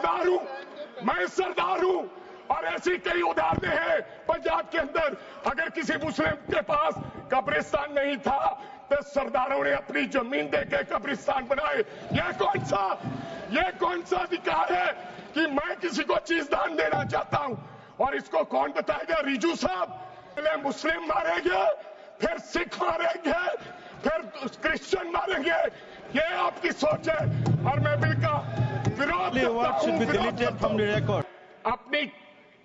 सरदार हूं, मैं सरदार हूं। और ऐसी कई उदाहरणें हैं पंजाब के अंदर। अगर किसी मुस्लिम के पास कब्रिस्तान नहीं था तो सरदारों ने अपनी जमीन देके कब्रिस्तान बनाए। यह कौन सा अधिकार है कि मैं किसी को चीज दान देना चाहता हूं? और इसको कौन बताएगा? रिजू साहब। पहले मुस्लिम मारेंगे, फिर सिख मारेंगे, फिर क्रिश्चियन मारेंगे। ये आपकी सोच है और मैं बिल का विरोध करता हूं। अपनी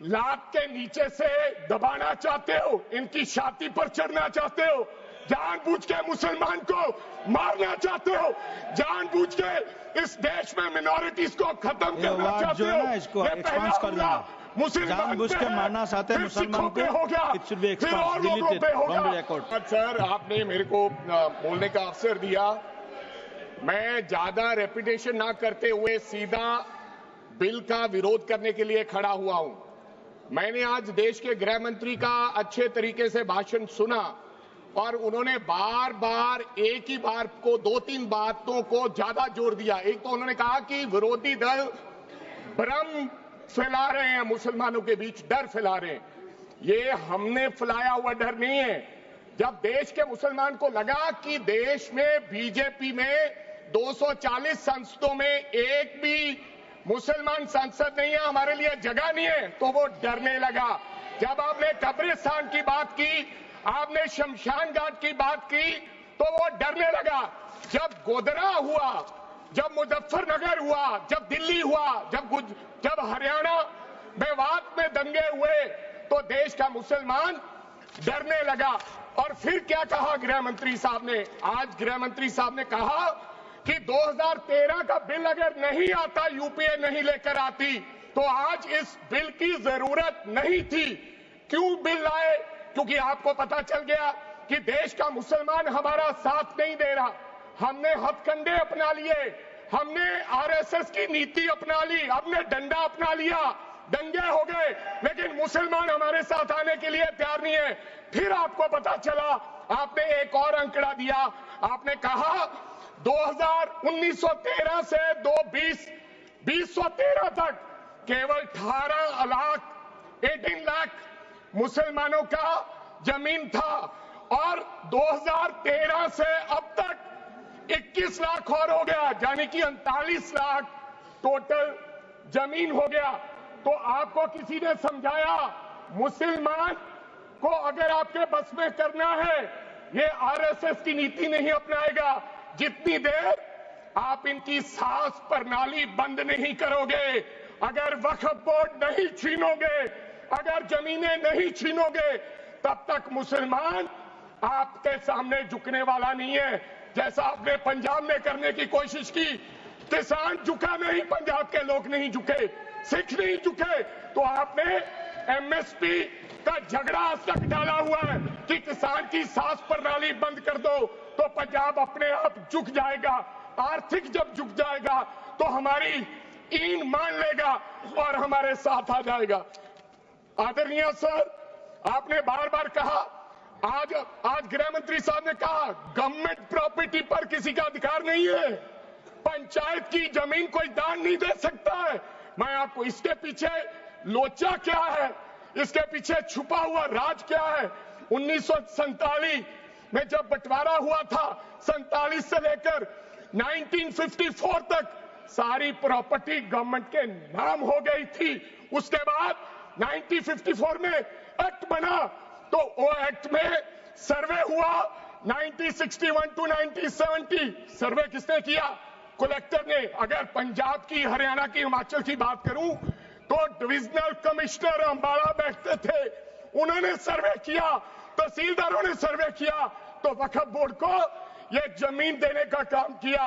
लात के नीचे से दबाना चाहते हो, इनकी छाती पर चढ़ना चाहते हो, जानबूझ के मुसलमान को मारना चाहते हो, जानबूझ के इस देश में मिनॉरिटीज को खत्म करना चाहते हो। इसको एक्सपांस कर देना, जानबूझ के मारना चाहते हैं मुसलमान को, फिर और लोगों पे होगा। सर, आपने मेरे को बोलने का अवसर दिया। मैं ज्यादा रेपुटेशन ना करते हुए सीधा बिल का विरोध करने के लिए खड़ा हुआ हूं। मैंने आज देश के गृह मंत्री का अच्छे तरीके से भाषण सुना और उन्होंने बार बार एक ही बार को 2-3 बातों को ज्यादा जोर दिया। एक तो उन्होंने कहा कि विरोधी दल भ्रम फैला रहे हैं, मुसलमानों के बीच डर फैला रहे हैं। ये हमने फैलाया हुआ डर नहीं है। जब देश के मुसलमान को लगा कि देश में बीजेपी में 240 संसदों में एक भी मुसलमान सांसद नहीं है, हमारे लिए जगह नहीं है, तो वो डरने लगा। जब आपने कब्रिस्तान की बात की, आपने शमशान घाट की बात की, तो वो डरने लगा। जब गोधरा हुआ, जब मुजफ्फरनगर हुआ, जब दिल्ली हुआ, जब हरियाणा मेवात में दंगे हुए, तो देश का मुसलमान डरने लगा। और फिर क्या कहा गृह मंत्री साहब ने? आज गृह मंत्री साहब ने कहा कि 2013 का बिल अगर नहीं आता, यूपीए नहीं लेकर आती, तो आज इस बिल की जरूरत नहीं थी। क्यों बिल लाए? क्योंकि आपको पता चल गया कि देश का मुसलमान हमारा साथ नहीं दे रहा। हमने हथकंडे अपना लिए, हमने आरएसएस की नीति अपना ली, हमने डंडा अपना लिया, दंगे हो गए, लेकिन मुसलमान हमारे साथ आने के लिए तैयार नहीं है। फिर आपको पता चला, आपने एक और अंकड़ा दिया। आपने कहा 1913 से 2013 तक केवल 18 लाख मुसलमानों का जमीन था और 2013 से अब तक 21 लाख और हो गया, यानी कि 39 लाख टोटल जमीन हो गया। तो आपको किसी ने समझाया मुसलमान को अगर आपके बस में करना है, ये आरएसएस की नीति नहीं अपनाएगा जितनी देर आप इनकी सांस प्रणाली बंद नहीं करोगे, अगर वक्फ बोर्ड नहीं छीनोगे, अगर जमीनें नहीं छीनोगे, तब तक मुसलमान आपके सामने झुकने वाला नहीं है। जैसा आपने पंजाब में करने की कोशिश की, किसान झुका नहीं, पंजाब के लोग नहीं झुके, सिख नहीं झुके, तो आपने एमएसपी का झगड़ा आज तक डाला हुआ है कि किसान की सांस प्रणाली बंद कर दो तो पंजाब अपने आप झुक जाएगा। आर्थिक जब झुक जाएगा तो हमारी ईन मान लेगा और हमारे साथ आ जाएगा। आदरणीय सर, आपने बार बार कहा, आज गृह मंत्री साहब ने कहा गवर्नमेंट प्रॉपर्टी पर किसी का अधिकार नहीं है, पंचायत की जमीन कोई दान नहीं दे सकता है। मैं आपको इसके पीछे लोचा क्या है, इसके पीछे छुपा हुआ राज क्या है? 1947 में जब बंटवारा हुआ था, 47 से लेकर 1954 तक सारी प्रॉपर्टी गवर्नमेंट के नाम हो गई थी। उसके बाद 1954 में एक्ट बना, तो वो एक्ट में सर्वे हुआ 1961 टू 1970। सर्वे किसने किया? कलेक्टर ने। अगर पंजाब की, हरियाणा की, हिमाचल की बात करूं तो डिविजनल कमिश्नर अंबाला बैठते थे, उन्होंने सर्वे किया, तहसीलदारों ने सर्वे किया, तो वक्फ बोर्ड को यह जमीन देने का काम किया।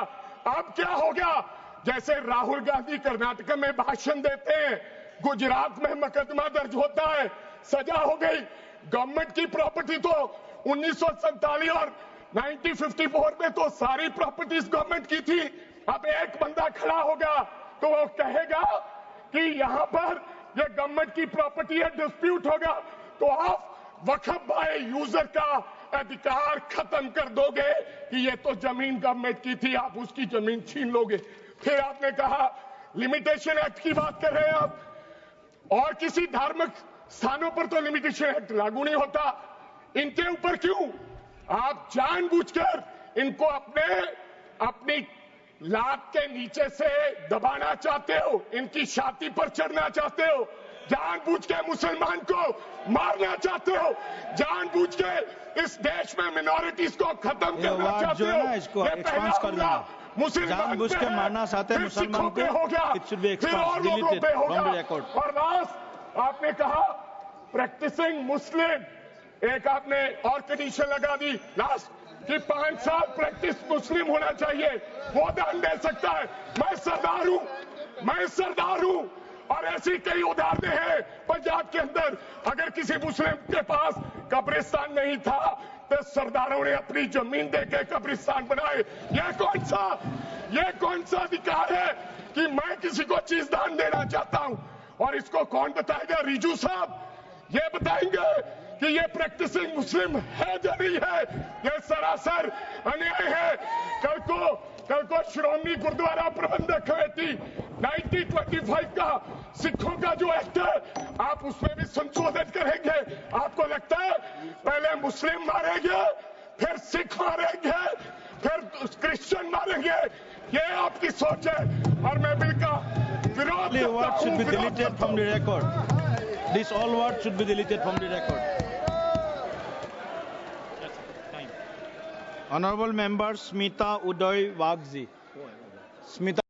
अब क्या हो गया? जैसे राहुल गांधी कर्नाटक में भाषण देते हैं, गुजरात में मुकदमा दर्ज होता है, सजा हो गई। गवर्नमेंट की प्रॉपर्टी तो 1947 और 1954 में तो सारी प्रॉपर्टीज गवर्नमेंट की थी। अब एक बंदा खड़ा होगा तो वो कहेगा कि यहां पर ये गवर्नमेंट की प्रॉपर्टी है, डिस्प्यूट होगा, तो आप वक्फ बाय यूजर का अधिकार खत्म कर दोगे कि ये तो जमीन गवर्नमेंट की थी, आप उसकी जमीन छीन लोगे। फिर आपने कहा लिमिटेशन एक्ट की बात कर रहे हैं आप, और किसी धार्मिक स्थानों पर तो लिमिटेशन एक्ट लागू नहीं होता, इनके ऊपर क्यों? आप जानबूझकर इनको अपनी लात के नीचे से दबाना चाहते हो, इनकी छाती पर चढ़ना चाहते हो, जानबूझ के मुसलमान को मारना चाहते हो, जानबूझ के इस देश में मिनॉरिटीज को खत्म करना चाहते हो। इसको एक्सपांड कर देना, जानबूझ के मारना चाहते हैं मुसलमान को, हो गया, it should be expand, deleted deleted from the record. और लास्ट आपने कहा प्रैक्टिसिंग मुस्लिम, एक आपने और कंडीशन लगा दी लास्ट कि 5 साल प्रैक्टिस मुस्लिम होना चाहिए, वो दान दे सकता है। मैं सरदार हूं और ऐसी कई उदाहरणें हैं पंजाब के अंदर। अगर किसी मुस्लिम के पास कब्रिस्तान नहीं था तो सरदारों ने अपनी जमीन देके कब्रिस्तान बनाए। ये कौन सा अधिकार है कि मैं किसी को चीज दान देना चाहता हूं? और इसको कौन बताएगा? रिजू साहब ये बताएंगे कि ये प्रैक्टिसिंग मुस्लिम है या नहीं है? ये सरासर अन्याय है। कल को श्रोमणी गुरुद्वारा प्रबंधक कमेटी 1925 का सिखों का जो एक्ट है, आप उसमें भी संशोधन करेंगे। आपको लगता है पहले मुस्लिम मारेंगे, फिर सिख मारेंगे, फिर क्रिश्चियन मारेंगे? ये आपकी सोच है और मैं बिल का विरोध करता हूं। These all words should be deleted from the record. Honorable Member Smita Uday Wagji. Smita